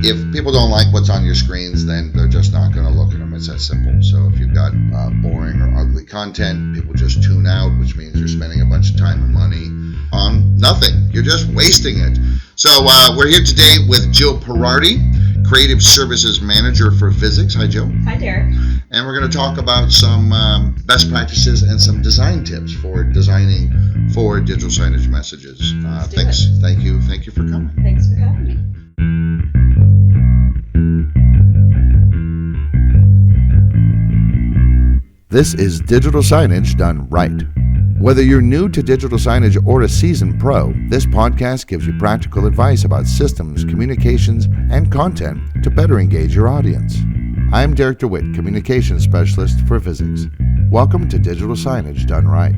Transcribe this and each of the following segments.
if people don't like what's on your screens, then they're just not going to look at them. It's that simple. So if you've got boring or ugly content, people just tune out, which means you're spending a bunch of time and money on nothing. You're just wasting it. So we're here today with Jill Perardi, Creative Services Manager for Visix. Hi, Jill. Hi, Derek. And we're going to talk about some best practices and some design tips for designing for digital signage messages. Thanks. Thank you for coming. Thanks for having me. This is digital signage done right. Whether you're new to digital signage or a seasoned pro, this podcast gives you practical advice about systems, communications, and content to better engage your audience. I'm Derek DeWitt, Communications Specialist for Visix. Welcome to Digital Signage Done Right.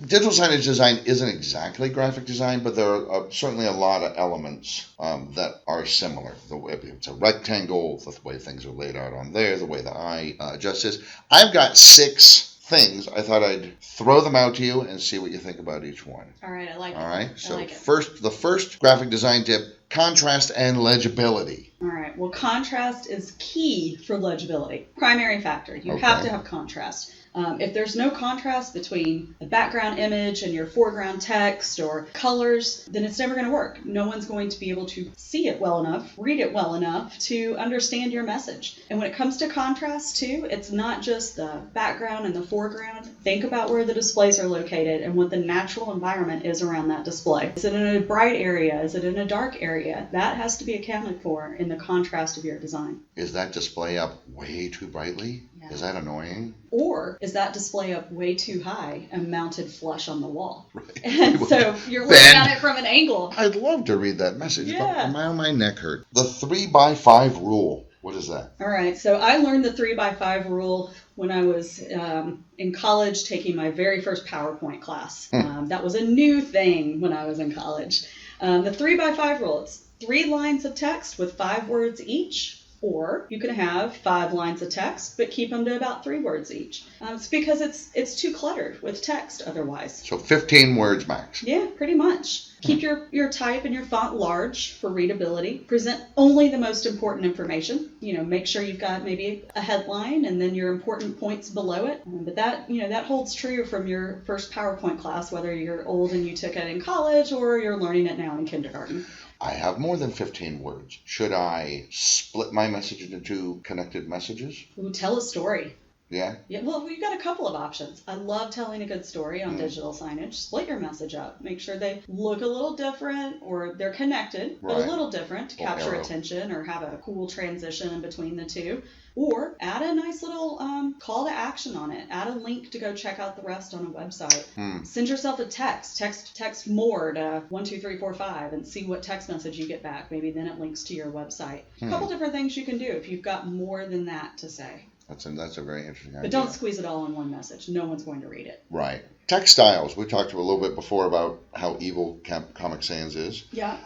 Digital signage design isn't exactly graphic design, but there are certainly a lot of elements that are similar. The way it's a rectangle, the way things are laid out on there, the way the eye adjusts is. I've got 6 things. I thought I'd throw them out to you and see what you think about each one. All right, I like it. All right, so I like it. the first graphic design tip, contrast and legibility. All right, well, contrast is key for legibility. Primary factor. You have to have contrast. If there's no contrast between the background image and your foreground text or colors, then it's never going to work. No one's going to be able to see it well enough, read it well enough to understand your message. And when it comes to contrast too, it's not just the background and the foreground. Think about where the displays are located and what the natural environment is around that display. Is it in a bright area? Is it in a dark area? That has to be accounted for in the contrast of your design. Is that display up way too brightly? Yeah. Is that annoying? Or is that display up way too high and mounted flush on the wall? Right. And so you're looking at it from an angle. I'd love to read that message, Yeah. but my neck hurt. The 3x5 rule. What is that? All right. So I learned the 3x5 rule when I was in college taking my very first PowerPoint class. That was a new thing when I was in college. The 3x5 rule, it's 3 lines of text with 5 words each. Or you can have 5 lines of text, but keep them to about 3 words each. It's because it's too cluttered with text otherwise. So 15 words max. Yeah, pretty much. Keep your type and your font large for readability. Present only the most important information. Make sure you've got maybe a headline and then your important points below it. But that holds true from your first PowerPoint class, whether you're old and you took it in college or you're learning it now in kindergarten. I have more than 15 words. Should I split my message into 2 connected messages? Ooh, tell a story. Yeah? Yeah, well, we've got a couple of options. I love telling a good story on digital signage. Split your message up. Make sure they look a little different or they're connected, but a little different to capture attention or have a cool transition in between the two. Or add a nice little call to action on it. Add a link to go check out the rest on a website. Send yourself a text. Text more to 12345 and see what text message you get back. Maybe then it links to your website. A couple different things you can do if you've got more than that to say. That's a very interesting idea. But don't squeeze it all in one message. No one's going to read it. Right. Textiles. We talked a little bit before about how evil Comic Sans is. Yeah.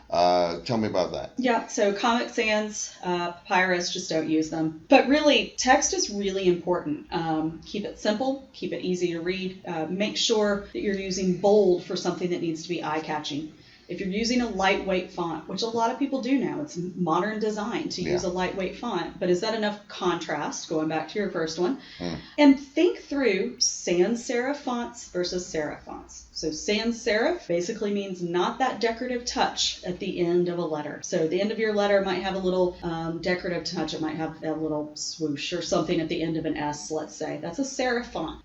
Tell me about that. Yeah, so Comic Sans, Papyrus, just don't use them. But really, text is really important. Keep it simple. Keep it easy to read. Make sure that you're using bold for something that needs to be eye-catching. If you're using a lightweight font, which a lot of people do now, it's modern design to use a lightweight font, but is that enough contrast, going back to your first one? And think through sans serif fonts versus serif fonts. So sans serif basically means not that decorative touch at the end of a letter. So the end of your letter might have a little decorative touch. It might have a little swoosh or something at the end of an S, let's say. That's a serif font.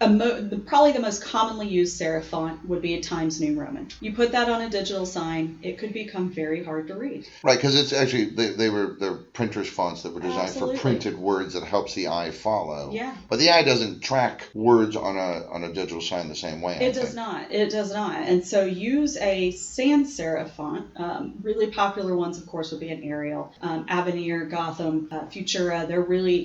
Probably the most commonly used serif font would be a Times New Roman. You put that on a digital sign, it could become very hard to read. Right, because it's actually, they're printers fonts that were designed for printed words that helps the eye follow. Yeah. But the eye doesn't track words on a digital sign the same way. It does not. And so use a sans serif font. Really popular ones, of course, would be an Arial, Avenir, Gotham, Futura.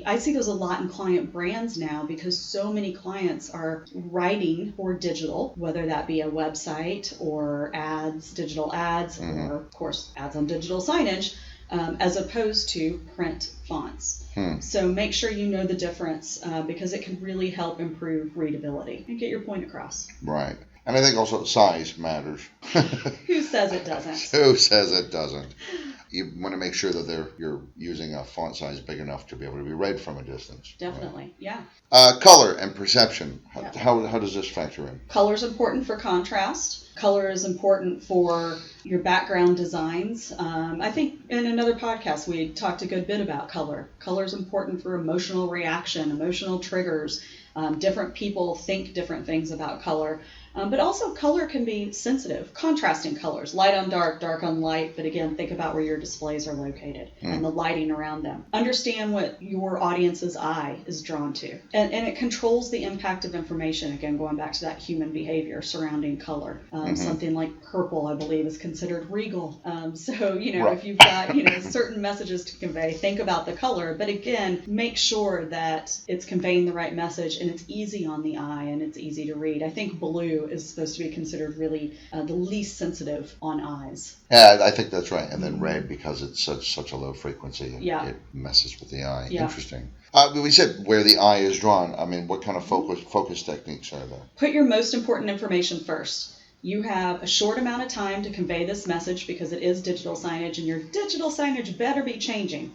I see those a lot in client brands now because so many clients are writing for digital, whether that be a website or ads, digital ads, or of course ads on digital signage, as opposed to print fonts. So make sure you know the difference because it can really help improve readability and get your point across. Right. And I think also size matters. Who says it doesn't? Who says it doesn't? you want to make sure that you're using a font size big enough to be able to be read from a distance. Definitely, right? yeah. Color and perception. Yeah. How does this factor in? Color is important for contrast. Color is important for your background designs. I think in another podcast we talked a good bit about color. Color is important for emotional reaction, emotional triggers. Different people think different things about color. But also color can be sensitive, contrasting colors, light on dark, dark on light. But again, think about where your displays are located and the lighting around them. Understand what your audience's eye is drawn to. And it controls the impact of information. Again, going back to that human behavior surrounding color. Something like purple, I believe, is considered regal. So, if you've got, certain messages to convey, think about the color. But again, make sure that it's conveying the right message and it's easy on the eye and it's easy to read. I think blue is supposed to be considered really the least sensitive on eyes. Yeah, I think that's right. And then red, because it's such a low frequency, it messes with the eye. Yeah. Interesting. We said where the eye is drawn. I mean, what kind of focus techniques are there? Put your most important information first. You have a short amount of time to convey this message because it is digital signage, and your digital signage better be changing.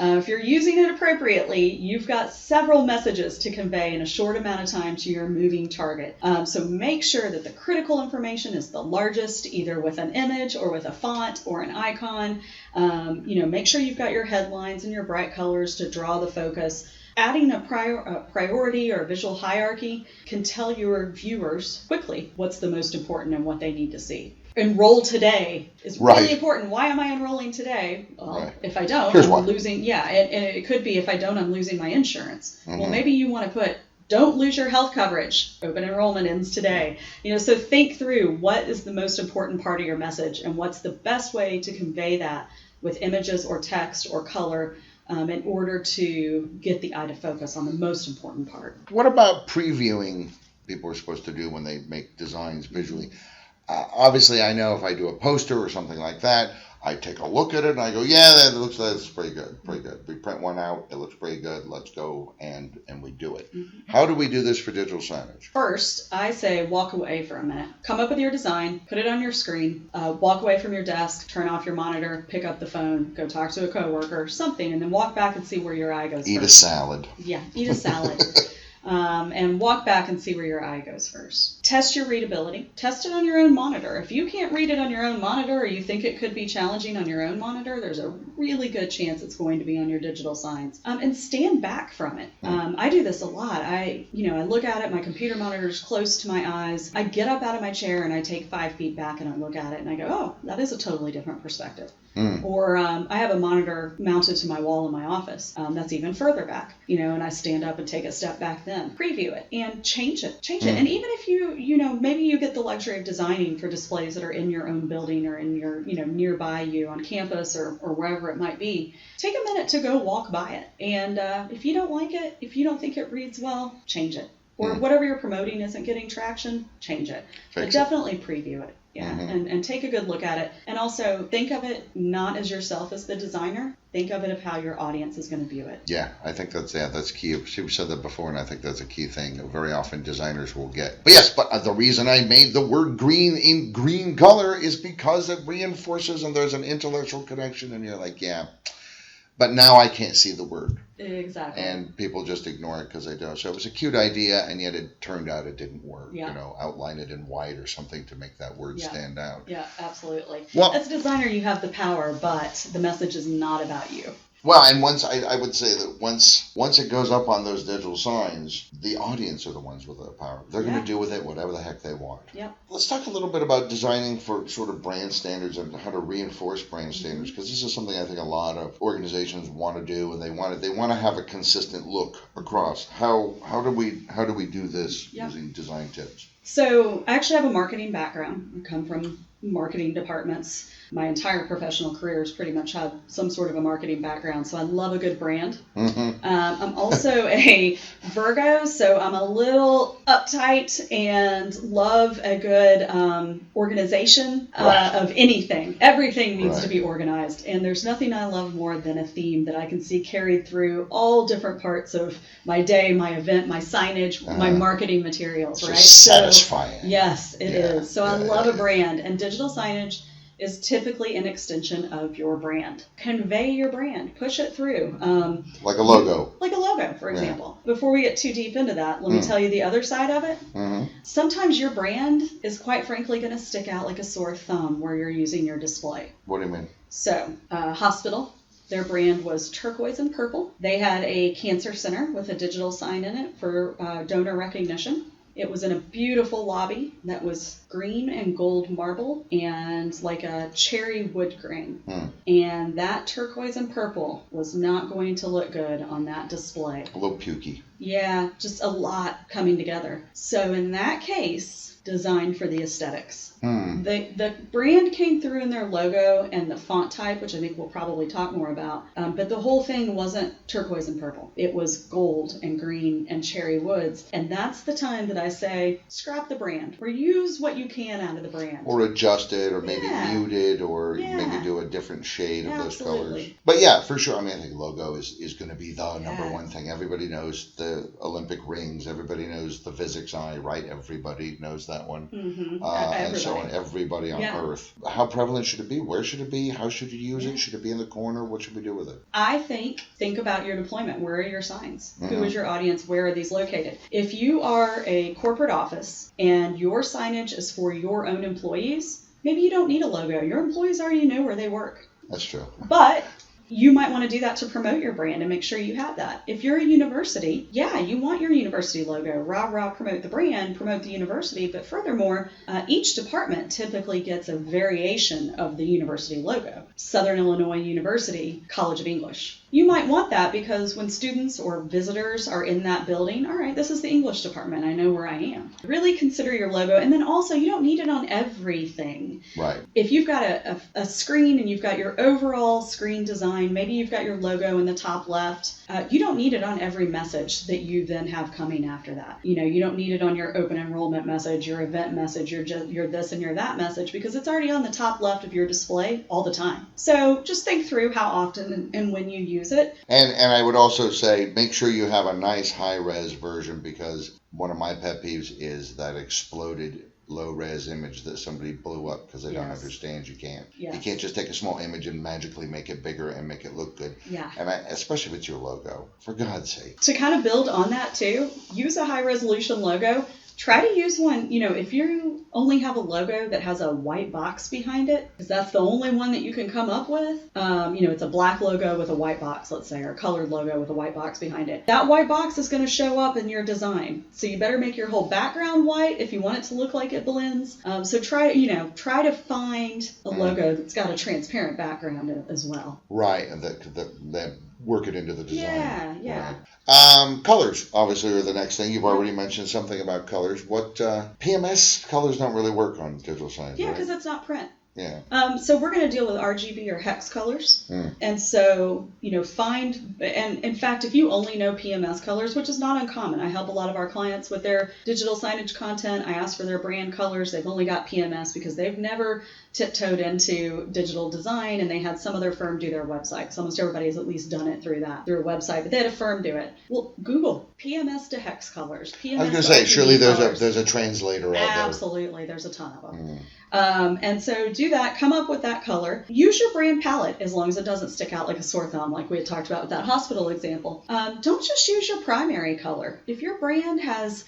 If you're using it appropriately, you've got several messages to convey in a short amount of time to your moving target. So make sure that the critical information is the largest, either with an image or with a font or an icon. Make sure you've got your headlines and your bright colors to draw the focus. Adding a priority or a visual hierarchy can tell your viewers quickly what's the most important and what they need to see. Enroll today is really important. Why am I enrolling today? Well, if I don't, I'm losing. Yeah, and it could be if I don't, I'm losing my insurance. Well, maybe you want to put, don't lose your health coverage. Open enrollment ends today. So think through what is the most important part of your message and what's the best way to convey that with images or text or color in order to get the eye to focus on the most important part. What about previewing people are supposed to do when they make designs visually? Obviously, I know if I do a poster or something like that, I take a look at it and I go, yeah, that's pretty good. We print one out, it looks pretty good, let's go, and we do it. How do we do this for digital signage? First, I say walk away for a minute. Come up with your design, put it on your screen, walk away from your desk, turn off your monitor, pick up the phone, go talk to a coworker, something, and then walk back and see where your eye goes Eat first. a salad. Yeah, eat a salad. And walk back and see where your eye goes first. Test your readability. Test it on your own monitor. If you can't read it on your own monitor or you think it could be challenging on your own monitor, there's a really good chance it's going to be on your digital signs. And stand back from it. I do this a lot. I look at it, my computer monitor is close to my eyes. I get up out of my chair and I take 5 feet back and I look at it and I go, oh, that is a totally different perspective. Or I have a monitor mounted to my wall in my office. That's even further back, and I stand up and take a step back then. Preview it and change it. And even if maybe you get the luxury of designing for displays that are in your own building or in your, nearby you on campus or wherever it might be, take a minute to go walk by it. And if you don't like it, if you don't think it reads well, change it. Or whatever you're promoting isn't getting traction, change it. But definitely preview it. Yeah, and take a good look at it. And also think of it not as yourself as the designer. Think of it of how your audience is going to view it. Yeah, I think that's key. We said that before, and I think that's a key thing. Very often designers will get. But yes, but the reason I made the word green in green color is because it reinforces and there's an intellectual connection, and you're like, yeah. But now I can't see the word. Exactly. And people just ignore it because they don't. So it was a cute idea, and yet it turned out it didn't work. Yeah. Outline it in white or something to make that word stand out. Yeah, absolutely. Well, as a designer, you have the power, but the message is not about you. Well, and I would say that once it goes up on those digital signs, the audience are the ones with the power. They're going to do with it whatever the heck they want. Yep. Let's talk a little bit about designing for sort of brand standards and how to reinforce brand standards, because this is something I think a lot of organizations want to do, and they want to have a consistent look across. How do we do this using design tips? So I actually have a marketing background. I come from marketing departments. My entire professional career has pretty much had some sort of a marketing background, so I love a good brand. I'm also a Virgo, so I'm a little uptight and love a good organization of anything. Everything needs to be organized, and there's nothing I love more than a theme that I can see carried through all different parts of my day, my event, my signage, my marketing materials, right? Satisfying. So, yes, it is. So I love a brand, and digital signage is typically an extension of your brand. Convey your brand, push it through. Like a logo. Like a logo, for example. Before we get too deep into that, let me tell you the other side of it. Sometimes your brand is quite frankly going to stick out like a sore thumb where you're using your display. What do you mean? So, hospital. Their brand was turquoise and purple. They had a cancer center with a digital sign in it for donor recognition. It was in a beautiful lobby that was green and gold marble and like a cherry wood grain. And that turquoise and purple was not going to look good on that display. A little pukey. Yeah, just a lot coming together. So in that case, designed for the aesthetics. The brand came through in their logo and the font type, which I think we'll probably talk more about. But the whole thing wasn't turquoise and purple. It was gold and green and cherry woods. And that's the time that I say, scrap the brand or use what you can out of the brand. Or adjust it or maybe mute it or maybe do a different shade of those colors. But yeah, for sure. I mean, I think logo is going to be the number one thing. Everybody knows the Olympic rings. Everybody knows the Visix eye, right? Everybody knows that one. And so on, everybody on Earth. How prevalent should it be? Where should it be? How should you use it? Should it be in the corner? What should we do with it? I think about your deployment. Where are your signs? Who is your audience? Where are these located? If you are a corporate office and your signage is for your own employees, maybe you don't need a logo. Your employees already know where they work. That's true. But you might want to do that to promote your brand and make sure you have that. If you're a university, you want your university logo. Rah, promote the brand, promote the university. But furthermore, each department typically gets a variation of the university logo. Southern Illinois University, College of English. You might want that because when students or visitors are in that building, all right, this is the English department. I know where I am. Really consider your logo. And then also, you don't need it on everything. Right. If you've got a screen and you've got your overall screen design, maybe you've got your logo in the top left, you don't need it on every message that you then have coming after that. You don't need it on your open enrollment message, your event message, your this and your that message, because it's already on the top left of your display all the time. So just think through how often and when you use it. And I would also say make sure you have a nice high-res version, because one of my pet peeves is that exploded low-res image that somebody blew up because they don't understand you can't. Yes. You can't just take a small image and magically make it bigger and make it look good. Yeah. And especially with your logo, for God's sake. To kind of build on that too, use a high-resolution logo. Try to use one, if you only have a logo that has a white box behind it, because that's the only one that you can come up with. It's a black logo with a white box, let's say, or a colored logo with a white box behind it. That white box is going to show up in your design. So you better make your whole background white if you want it to look like it blends. So try to find a logo that's got a transparent background as well. Right, and that work it into the design. Yeah. Right. Colors, obviously, are the next thing. You've already mentioned something about colors. What PMS colors don't really work on digital signs, Yeah, because it's not print. Yeah. So we're going to deal with RGB or hex colors. And so, and in fact, if you only know PMS colors, which is not uncommon, I help a lot of our clients with their digital signage content. I ask for their brand colors. They've only got PMS because they've never tiptoed into digital design, and they had some other firm do their website. So almost everybody has at least done it through a website, but they had a firm do it. Well, Google PMS to hex colors. PMS I was going to say, surely colors. there's a translator out there. Absolutely, there's a ton of them. And so do that, come up with that color. Use your brand palette as long as it doesn't stick out like a sore thumb like we had talked about with that hospital example. Don't just use your primary color. If your brand has,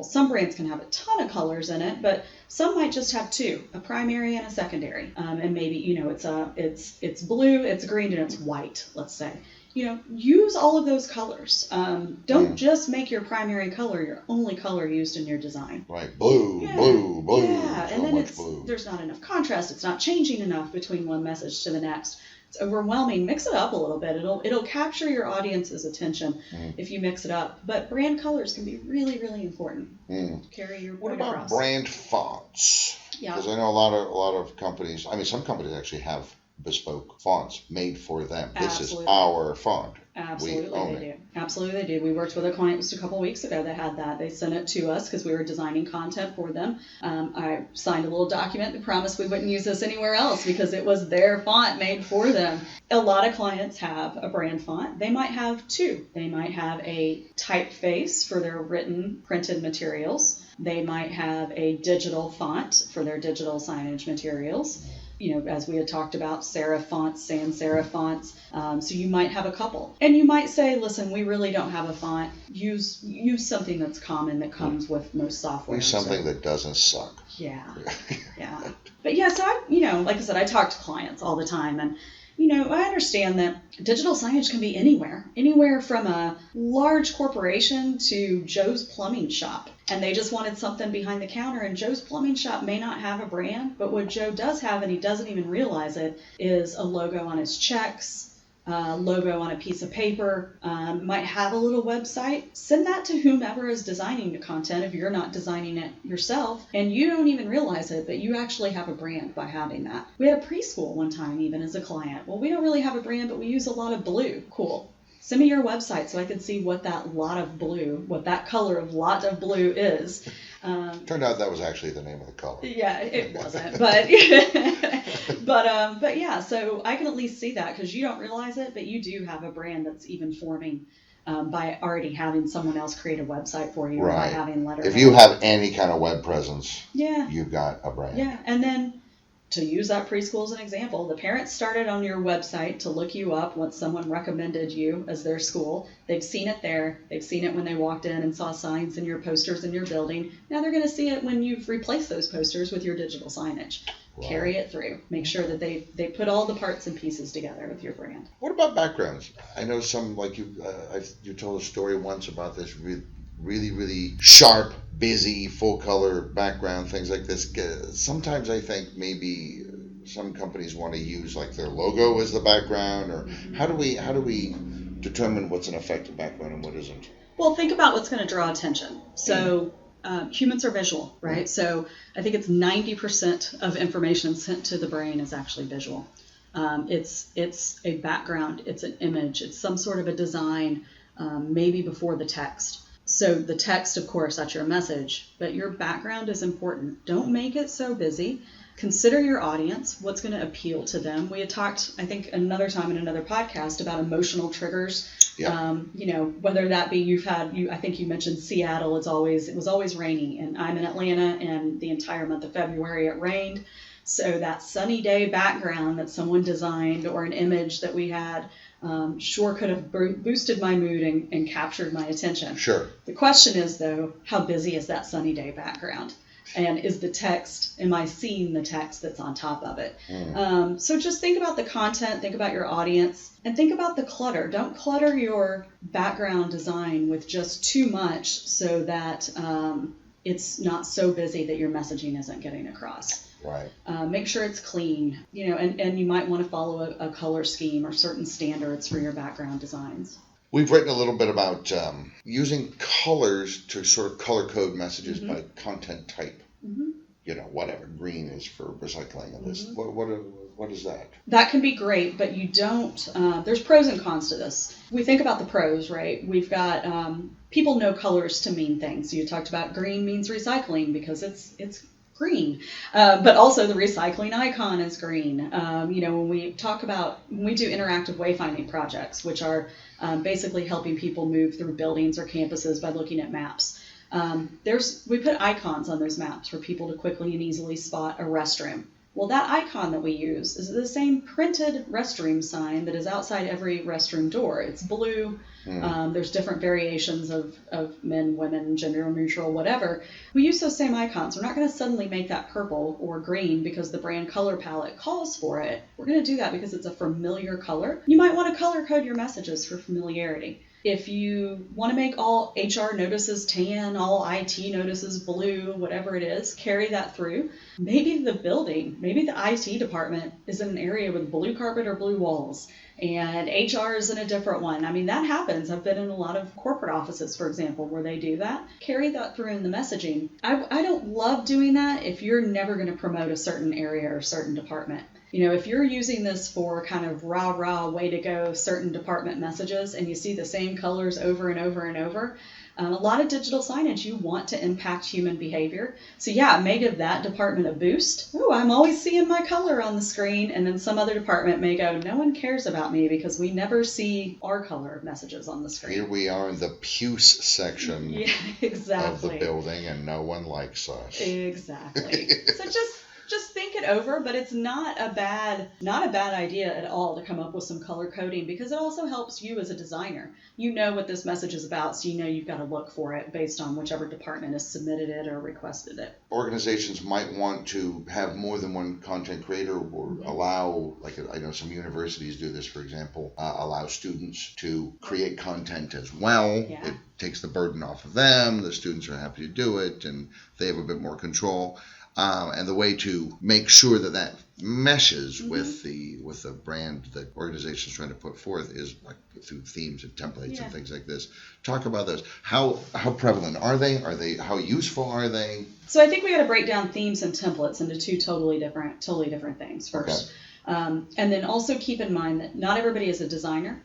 some brands can have a ton of colors in it, but some might just have two, a primary and a secondary. And maybe, it's blue, it's green, and it's white, let's say. Use all of those colors. Don't just make your primary color your only color used in your design. Right, blue. Yeah, so and then blue. There's not enough contrast. It's not changing enough between one message to the next. It's overwhelming. Mix it up a little bit. It'll capture your audience's attention if you mix it up. But brand colors can be really, really important. Carry your What point about across. brand fonts? Yeah. Because I know a lot of companies. I mean, some companies actually have bespoke fonts made for them. This is our font. Absolutely, they do. Absolutely, they do. We worked with a client just a couple weeks ago that had that. They sent it to us because we were designing content for them. I signed a little document that promised we wouldn't use this anywhere else because it was their font made for them. A lot of clients have a brand font. They might have two. They might have a typeface for their written printed materials. They might have a digital font for their digital signage materials. as we had talked about, serif fonts, sans serif fonts. So you might have a couple. And you might say, listen, we really don't have a font. Use something that's common that comes with most software. Use something that doesn't suck. Yeah. Yeah. But yeah, so like I said, I talk to clients all the time, and I understand that digital signage can be anywhere from a large corporation to Joe's Plumbing Shop. And they just wanted something behind the counter, and Joe's Plumbing Shop may not have a brand, but what Joe does have, and he doesn't even realize it, is a logo on his checks, logo on a piece of paper, might have a little website. Send that to whomever is designing the content if you're not designing it yourself, and you don't even realize it, but you actually have a brand by having that. We had a preschool one time even as a client. Well, we don't really have a brand, but we use a lot of blue. Cool. Send me your website so I can see what that color of lot of blue is. Turned out that was actually the name of the color. Yeah, it wasn't, but yeah, so I can at least see that because you don't realize it, but you do have a brand that's even forming by already having someone else create a website for you, or by having letterhead. If you have any kind of web presence, yeah, you've got a brand. Yeah, and then to use that preschool as an example, the parents started on your website to look you up once someone recommended you as their school. They've seen it there. They've seen it when they walked in and saw signs and your posters in your building. Now they're going to see it when you've replaced those posters with your digital signage. Wow. Carry it through. Make sure that they put all the parts and pieces together with your brand. What about backgrounds? I know some, like you told a story once about this really sharp, busy, full color background, things like this. Sometimes I think maybe some companies want to use like their logo as the background, or how do we determine what's an effective background and what isn't? Well, think about what's going to draw attention. So humans are visual, right? So I think it's 90% of information sent to the brain is actually visual. It's a background, it's an image, it's some sort of a design, maybe before the text. So the text, of course, that's your message, but your background is important. Don't make it so busy. Consider your audience, what's going to appeal to them. We had talked, I think, another time in another podcast about emotional triggers. Yeah. Whether that be I think you mentioned Seattle. It was always rainy, and I'm in Atlanta, and the entire month of February it rained. So that sunny day background that someone designed, or an image that we had, sure could have boosted my mood and captured my attention. Sure. The question is, though, how busy is that sunny day background? And is the text, am I seeing the text that's on top of it? So just think about the content, think about your audience, and think about the clutter. Don't clutter your background design with just too much so that it's not so busy that your messaging isn't getting across. Right. Make sure it's clean, and you might want to follow a color scheme or certain standards for your background designs. We've written a little bit about using colors to sort of color code messages by content type. Mm-hmm. Whatever. Green is for recycling and this. What is that? That can be great, but you don't. There's pros and cons to this. We think about the pros, right? We've got people know colors to mean things. You talked about green means recycling because it's green, but also the recycling icon is green. When we do interactive wayfinding projects, which are basically helping people move through buildings or campuses by looking at maps. We put icons on those maps for people to quickly and easily spot a restroom. Well, that icon that we use is the same printed restroom sign that is outside every restroom door. It's blue. There's different variations of men, women, gender neutral, whatever. We use those same icons. We're not going to suddenly make that purple or green because the brand color palette calls for it. We're going to do that because it's a familiar color. You might want to color code your messages for familiarity. If you want to make all HR notices tan, all IT notices blue, whatever it is, carry that through. Maybe the IT department is in an area with blue carpet or blue walls, and HR is in a different one. I mean, that happens. I've been in a lot of corporate offices, for example, where they do that. Carry that through in the messaging. I don't love doing that if you're never going to promote a certain area or a certain department. If you're using this for kind of rah-rah, way to go, certain department messages, and you see the same colors over and over and over, a lot of digital signage, you want to impact human behavior. So yeah, it may give that department a boost. Oh, I'm always seeing my color on the screen. And then some other department may go, no one cares about me because we never see our color messages on the screen. Here we are in the puce section exactly. of the building, and no one likes us. Exactly. So just think it over, but it's not a bad idea at all to come up with some color coding, because it also helps you as a designer. You know what this message is about, so you know you've got to look for it based on whichever department has submitted it or requested it. Organizations might want to have more than one content creator, or allow, like I know some universities do this, for example, allow students to create content as well. Yeah. It takes the burden off of them. The students are happy to do it, and they have a bit more control. And the way to make sure that meshes with the brand that organizations trying to put forth is like through themes and templates and things like this. Talk about those. How prevalent are they? How useful are they? So I think we got to break down themes and templates into two totally different things first. Okay. And then also keep in mind that not everybody is a designer.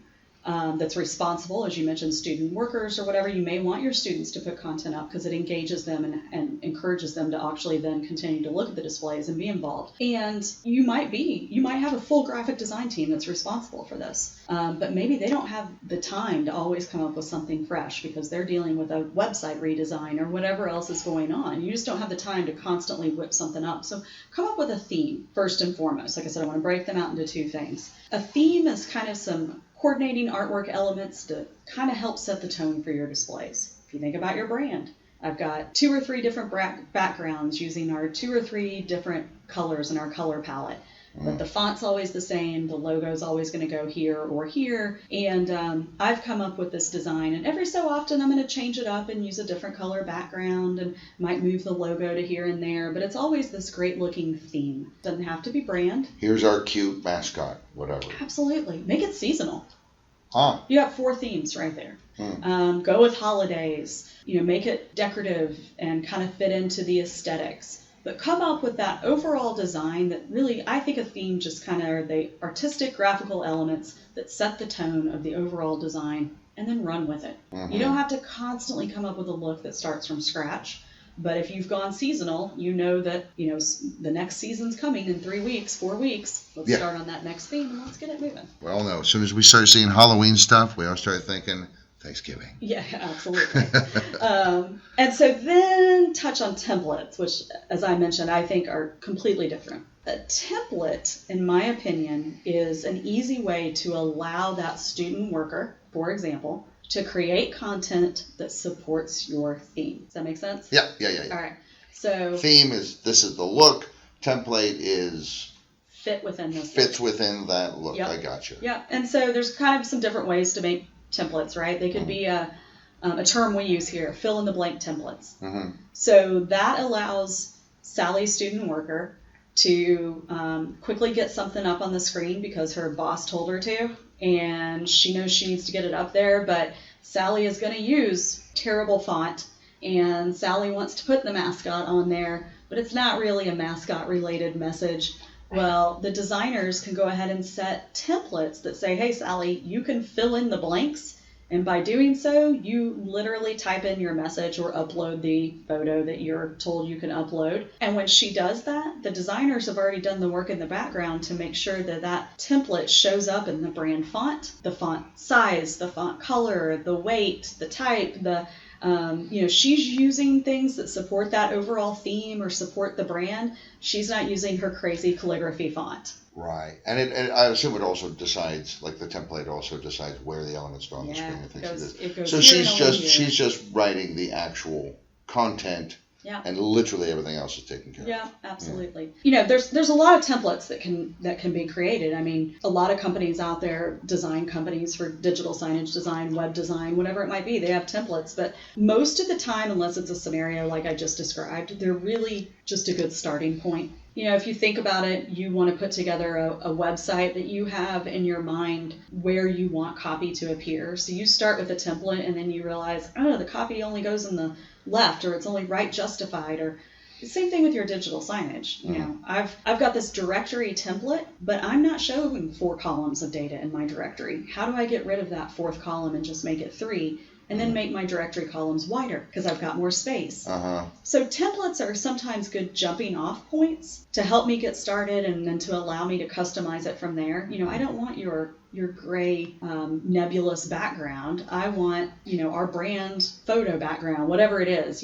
That's responsible, as you mentioned, student workers or whatever. You may want your students to put content up because it engages them and encourages them to actually then continue to look at the displays and be involved. And you might have a full graphic design team that's responsible for this, but maybe they don't have the time to always come up with something fresh because they're dealing with a website redesign or whatever else is going on. You just don't have the time to constantly whip something up. So come up with a theme first and foremost. Like I said, I want to break them out into two things. A theme is kind of some coordinating artwork elements to kind of help set the tone for your displays. If you think about your brand, I've got 2 or 3 different backgrounds using our 2 or 3 different colors in our color palette. But the font's always the same, the logo's always going to go here or here, and I've come up with this design, and every so often I'm going to change it up and use a different color background and might move the logo to here and there, but it's always this great looking theme. Doesn't have to be brand. Here's our cute mascot, whatever. Absolutely. Make it seasonal. Ah. You have 4 themes right there. Go with holidays, make it decorative and kind of fit into the aesthetics. But come up with that overall design that really, I think a theme just kind of are the artistic graphical elements that set the tone of the overall design, and then run with it. You don't have to constantly come up with a look that starts from scratch. But if you've gone seasonal, you know that, the next season's coming in 3 weeks, 4 weeks. Let's start on that next theme and let's get it moving. Well, no, as soon as we start seeing Halloween stuff, we all start thinking Thanksgiving. Yeah, absolutely. And so then touch on templates, which, as I mentioned, I think are completely different. A template, in my opinion, is an easy way to allow that student worker, for example, to create content that supports your theme. Does that make sense? Yeah. All right. So theme is, this is the look. Template is fits within that look. Yep. I got you. Yeah. And so there's kind of some different ways to make templates, right? They could be a term we use here, fill in the blank templates. So that allows Sally, student worker, to quickly get something up on the screen because her boss told her to, and she knows she needs to get it up there, but Sally is going to use terrible font, and Sally wants to put the mascot on there, but it's not really a mascot related message. Well, the designers can go ahead and set templates that say, hey, Sally, you can fill in the blanks. And by doing so, you literally type in your message or upload the photo that you're told you can upload. And when she does that, the designers have already done the work in the background to make sure that that template shows up in the brand font, the font size, the font color, the weight, the type, she's using things that support that overall theme or support the brand. She's not using her crazy calligraphy font. Right. And I assume it also decides, like the template also decides where the elements go on the screen and things like this. So she's just writing the actual content. Yeah. And literally everything else is taken care of. Yeah, absolutely. Yeah. There's a lot of templates that can be created. I mean, a lot of companies out there, design companies for digital signage design, web design, whatever it might be, they have templates. But most of the time, unless it's a scenario like I just described, they're really just a good starting point. If you think about it, you want to put together a website that you have in your mind where you want copy to appear. So you start with a template and then you realize, the copy only goes in the left, or it's only right justified, or the same thing with your digital signage. I've got this directory template, but I'm not showing 4 columns of data in my directory. How do I get rid of that 4th column and just make it 3? And then make my directory columns wider because I've got more space. So templates are sometimes good jumping off points to help me get started and then to allow me to customize it from there. I don't want your your gray nebulous background. I want, our brand photo background, whatever it is,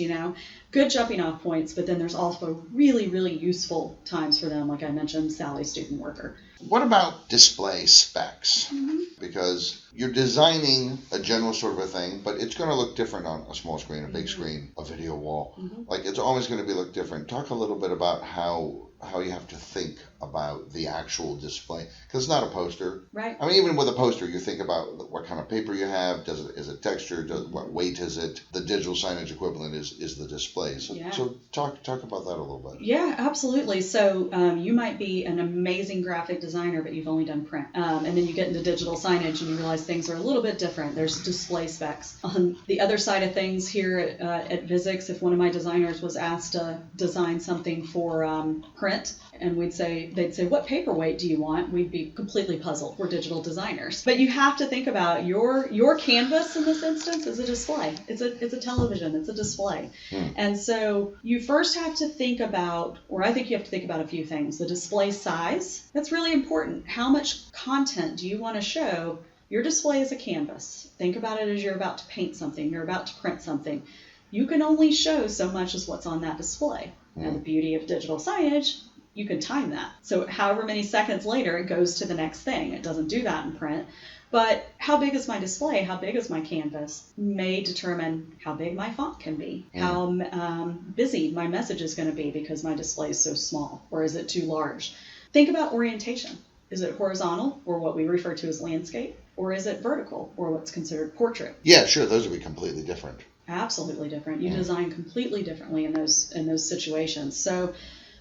good jumping off points, but then there's also really, really useful times for them. Like I mentioned, Sally, student worker. What about display specs? Mm-hmm. Because you're designing a general sort of a thing, but it's going to look different on a small screen, a big screen, a video wall. Mm-hmm. Like it's always going to look different. Talk a little bit about how you have to think about the actual display, because it's not a poster. Right. I mean, even with a poster, you think about what kind of paper you have. Is it textured? What weight is it? The digital signage equivalent is the display. So, Yeah. so talk about that a little bit. Yeah, absolutely. So you might be an amazing graphic designer, but you've only done print. And then you get into digital signage and you realize things are a little bit different. There's display specs. On the other side of things here at Visix, if one of my designers was asked to design something for print, and they'd say, what paperweight do you want? We'd be completely puzzled. We're digital designers. But you have to think about your canvas in this instance is a display. It's a television. It's a display. And so you first have to think about, or I think you have to think about a few things. The display size, that's really important. How much content do you want to show? Your display is a canvas. Think about it as you're about to paint something. You're about to print something. You can only show so much as what's on that display. And the beauty of digital signage, you can time that. So however many seconds later, it goes to the next thing. It doesn't do that in print. But how big is my display? How big is my canvas? May determine how big my font can be, how busy my message is going to be because my display is so small, or is it too large? Think about orientation. Is it horizontal, or what we refer to as landscape, or is it vertical, or what's considered portrait? Yeah, sure. Those would be completely different. Absolutely different. You design completely differently in those situations. So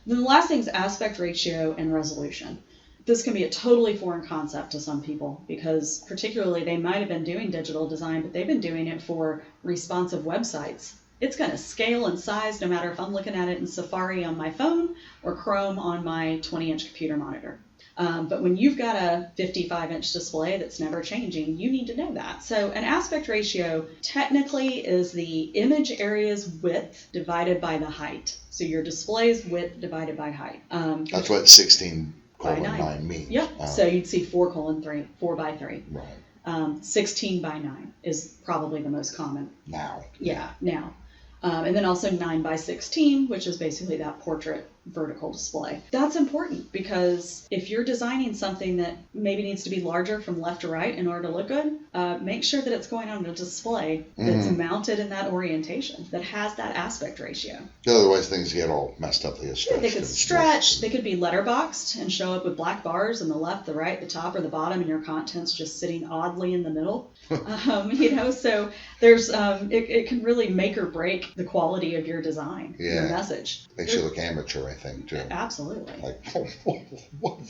then the last thing is aspect ratio and resolution. This can be a totally foreign concept to some people because particularly they might have been doing digital design, but they've been doing it for responsive websites. It's going to scale in size no matter if I'm looking at it in Safari on my phone or Chrome on my 20-inch computer monitor. But when you've got a 55-inch display that's never changing, you need to know that. So an aspect ratio technically is the image area's width divided by the height. So your display's width divided by height. That's what 16:9 means. Yep. So you'd see 4:3, 4 by 3. Right. 16 by 9 is probably the most common. Now. Yeah, now. And then also 9 by 16, which is basically that portrait vertical display. That's important because if you're designing something that maybe needs to be larger from left to right in order to look good, make sure that it's going on a display that's mounted in that orientation, that has that aspect ratio. Otherwise, things get all messed up. They get stretched. They could stretch. They could be letterboxed and show up with black bars on the left, the right, the top, or the bottom, and your content's just sitting oddly in the middle. So there's it can really make or break the quality of your design, your message. Makes you look amateur, I think, too. Absolutely. Like,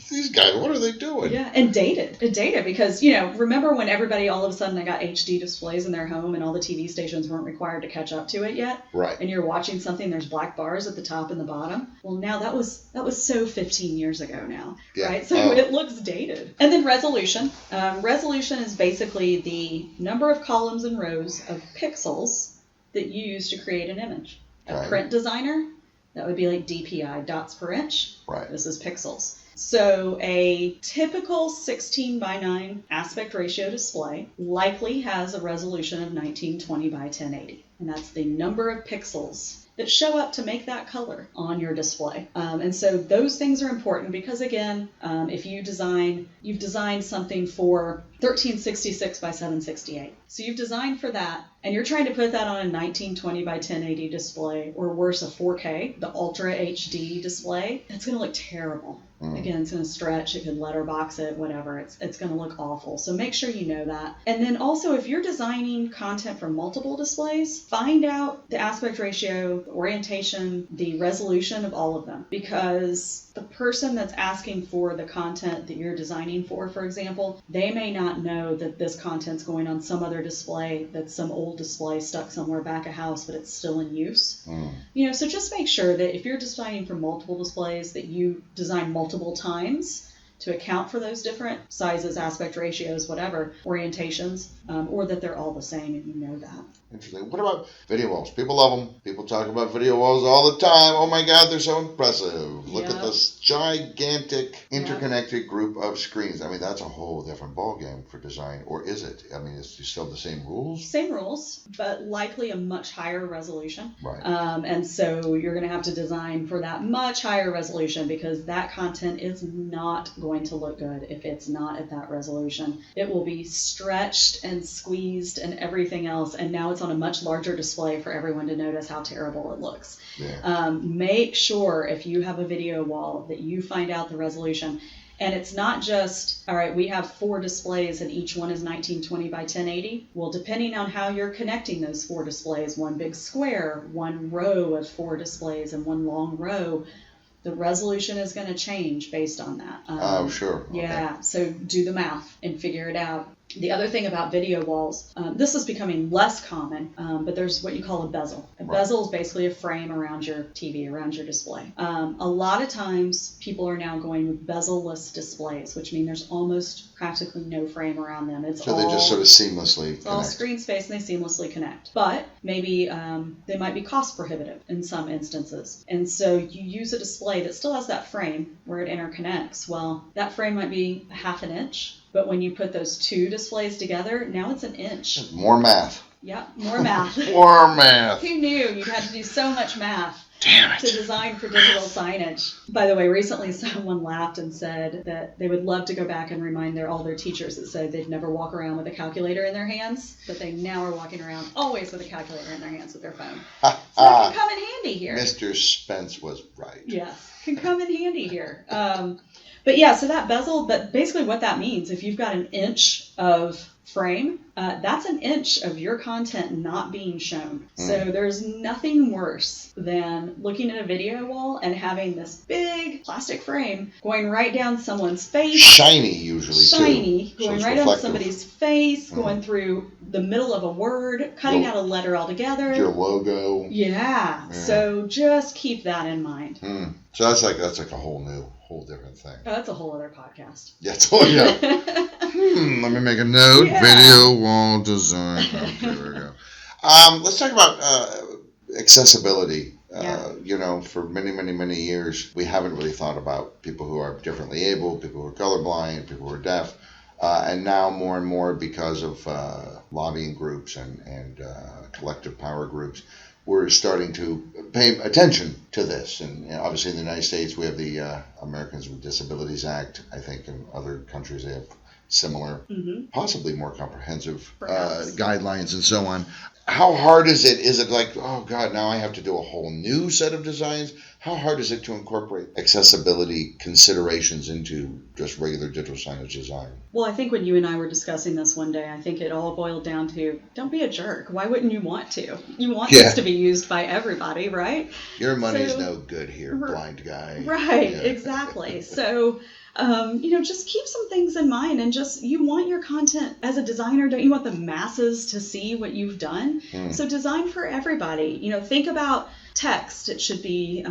these guys, what are they doing? Yeah, and dated because, remember when everybody all of a sudden got HD displays in their home and all the TV stations weren't required to catch up to it yet? Right. And you're watching something, there's black bars at the top and the bottom. Well, now that was so 15 years ago now, right? So it looks dated. And then resolution. Resolution is basically the number of columns and rows of pixels that you use to create an image. A print designer, that would be like DPI, dots per inch. Right. This is pixels. So a typical 16 by 9 aspect ratio display likely has a resolution of 1920 by 1080. And that's the number of pixels that show up to make that color on your display. And so those things are important because, again, if you've designed something for 1366 by 768. So you've designed for that, and you're trying to put that on a 1920 by 1080 display, or worse, a 4K, the Ultra HD display. It's going to look terrible. Again, it's going to stretch, it could letterbox it, whatever. It's going to look awful. So make sure you know that. And then also, if you're designing content for multiple displays, find out the aspect ratio, the orientation, the resolution of all of them. Because the person that's asking for the content that you're designing for example, they may not know that this content's going on some other display that's some old display stuck somewhere back a house, but it's still in use. So just make sure that if you're designing for multiple displays, that you design multiple times to account for those different sizes, aspect ratios, whatever, orientations, or that they're all the same and you know that. Interesting. What about video walls? People love them. People talk about video walls all the time. Oh my God, they're so impressive. Look at this gigantic interconnected group of screens. I mean, that's a whole different ballgame for design. Or is it? I mean, it's still the same rules? Same rules, but likely a much higher resolution. Right. And so you're going to have to design for that much higher resolution because that content is not going to look good if it's not at that resolution. It will be stretched and squeezed and everything else, and now it's on a much larger display for everyone to notice how terrible it looks. Yeah. Make sure if you have a video wall that you find out the resolution. And it's not just, all right, we have 4 displays and each one is 1920 by 1080. Well, depending on how you're connecting those 4 displays, one big square, one row of 4 displays and one long row, the resolution is going to change based on that. Oh, sure. Okay. Yeah, so do the math and figure it out. The other thing about video walls, this is becoming less common, but there's what you call a bezel. A bezel is basically a frame around your TV, around your display. A lot of times people are now going with bezel-less displays, which mean there's almost practically no frame around them. They just sort of seamlessly connect. It's all screen space and they seamlessly connect. But maybe they might be cost prohibitive in some instances. And so you use a display that still has that frame where it interconnects. Well, that frame might be a half an inch. But when you put those 2 displays together, now it's an inch. More math. Yeah, more math. More math. Who knew you'd have to do so much math Damn it. to design for digital signage? By the way, recently someone laughed and said that they would love to go back and remind all their teachers that said they'd never walk around with a calculator in their hands, but they now are walking around always with a calculator in their hands with their phone. So that can come in handy here. Mr. Spence was right. Yes, can come in handy here. But yeah, so that bezel, but basically what that means, if you've got an inch of frame, that's an inch of your content not being shown. So there's nothing worse than looking at a video wall and having this big plastic frame going right down someone's face. Shiny, usually, Shiny, too. going So right reflective. on somebody's face, going through the middle of a word, cutting out a letter altogether. Your logo. Yeah, so just keep that in mind. So that's like a whole different thing. Oh, that's a whole other podcast. Let me make a note. Yeah. Video wall design. Okay, there we go. Let's talk about accessibility. For many years, we haven't really thought about people who are differently able, people who are colorblind, people who are deaf. And now more and more because of lobbying groups and collective power groups, we're starting to pay attention to this. And obviously in the United States, we have the Americans with Disabilities Act. I think in other countries they have similar, possibly more comprehensive guidelines and so on. How hard is it? Is it like, oh God, now I have to do a whole new set of designs? How hard is it to incorporate accessibility considerations into just regular digital signage design? Well, I think when you and I were discussing this one day, I think it all boiled down to, don't be a jerk. Why wouldn't you want to? You want this to be used by everybody, right? Your money's no good here, blind guy. Right, exactly. So, just keep some things in mind and you want your content as a designer, don't you want the masses to see what you've done? So design for everybody. Think about text. It should be,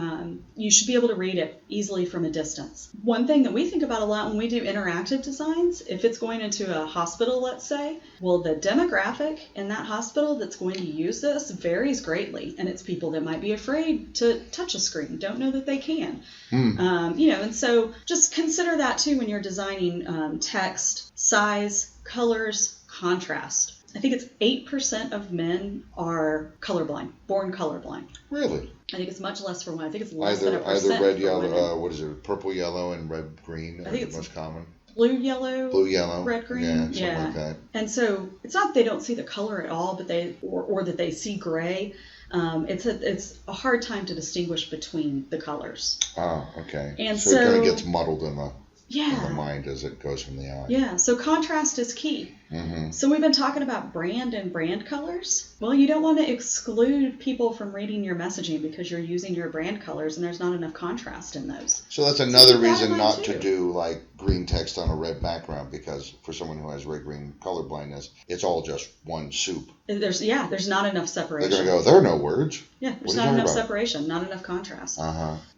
you should be able to read it easily from a distance. One thing that we think about a lot when we do interactive designs, if it's going into a hospital, let's say, well, the demographic in that hospital that's going to use this varies greatly. And it's people that might be afraid to touch a screen, don't know that they can. And so just consider that too when you're designing text, size, colors, contrast. I think it's 8% of men are colorblind, born colorblind. Really? I think it's much less for women. I think it's less than 1%. Either red, for yellow, women. purple, yellow, and red, green are the most common. Blue, yellow, red, green. Yeah, something like that. And so it's not that they don't see the color at all, but or that they see gray. It's a hard time to distinguish between the colors. Oh, okay. And so it kind of gets muddled in the mind as it goes from the eye. Yeah, so contrast is key. So we've been talking about brand and brand colors. Well, you don't want to exclude people from reading your messaging because you're using your brand colors and there's not enough contrast in those. So that's another reason not to do like green text on a red background, because for someone who has red-green color blindness, it's all just one soup. There's not enough They're separation. going to go, there are no words. Yeah, there's not enough separation, not enough contrast.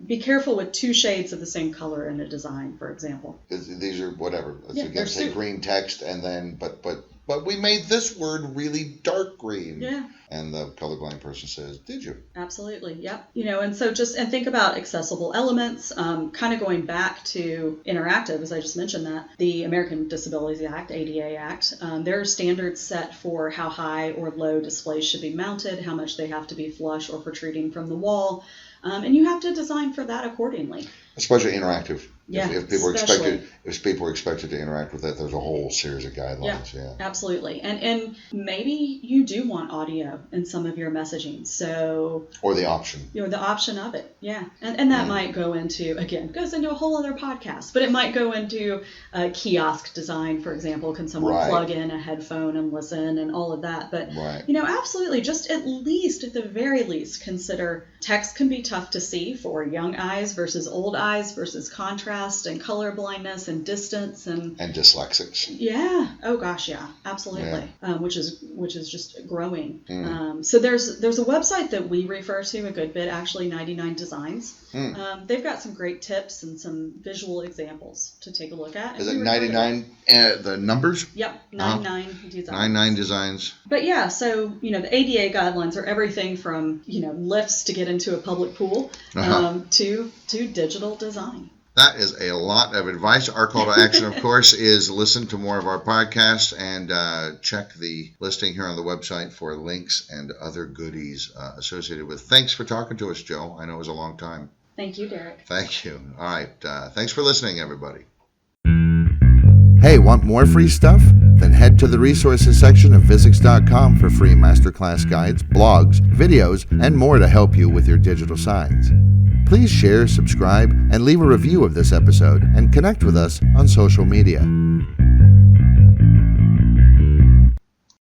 Be careful with 2 shades of the same color in a design, for example. These are whatever. Let's Yeah, say green text, and then but we made this word really dark green. Yeah. And the colorblind person says, did you? Absolutely. Yep. And so and think about accessible elements, kind of going back to interactive, as I just mentioned that. The American Disabilities Act, ADA Act, there are standards set for how high or low displays should be mounted, how much they have to be flush or protruding from the wall. And you have to design for that accordingly. Especially interactive. Yeah, if people are expected to interact with it, there's a whole series of guidelines. Yeah. Absolutely. And maybe you do want audio in some of your messaging. So or the option. The option of it. Yeah. And that might goes into a whole other podcast, but it might go into a kiosk design, for example. Can someone plug in a headphone and listen and all of that? But absolutely, just at the very least, consider text can be tough to see for young eyes versus old eyes versus contrast and color blindness and distance and dyslexics. Yeah. Oh gosh, yeah, absolutely. Yeah. Which is just growing. So there's a website that we refer to a good bit, actually, 99 Designs. They've got some great tips and some visual examples to take a look at. Is it 99? The numbers? Yep, 99 Designs. 99 Designs. But yeah, so the ADA guidelines are everything from lifts to get into a public pool to digital design. That is a lot of advice. Our call to action, of course, is listen to more of our podcasts and check the listing here on the website for links and other goodies associated with. Thanks for talking to us, Joe. I know it was a long time. Thank you, Derek. Thank you. All right. Thanks for listening, everybody. Hey, want more free stuff? Then head to the resources section of Visix.com for free masterclass guides, blogs, videos, and more to help you with your digital signs. Please share, subscribe, and leave a review of this episode and connect with us on social media.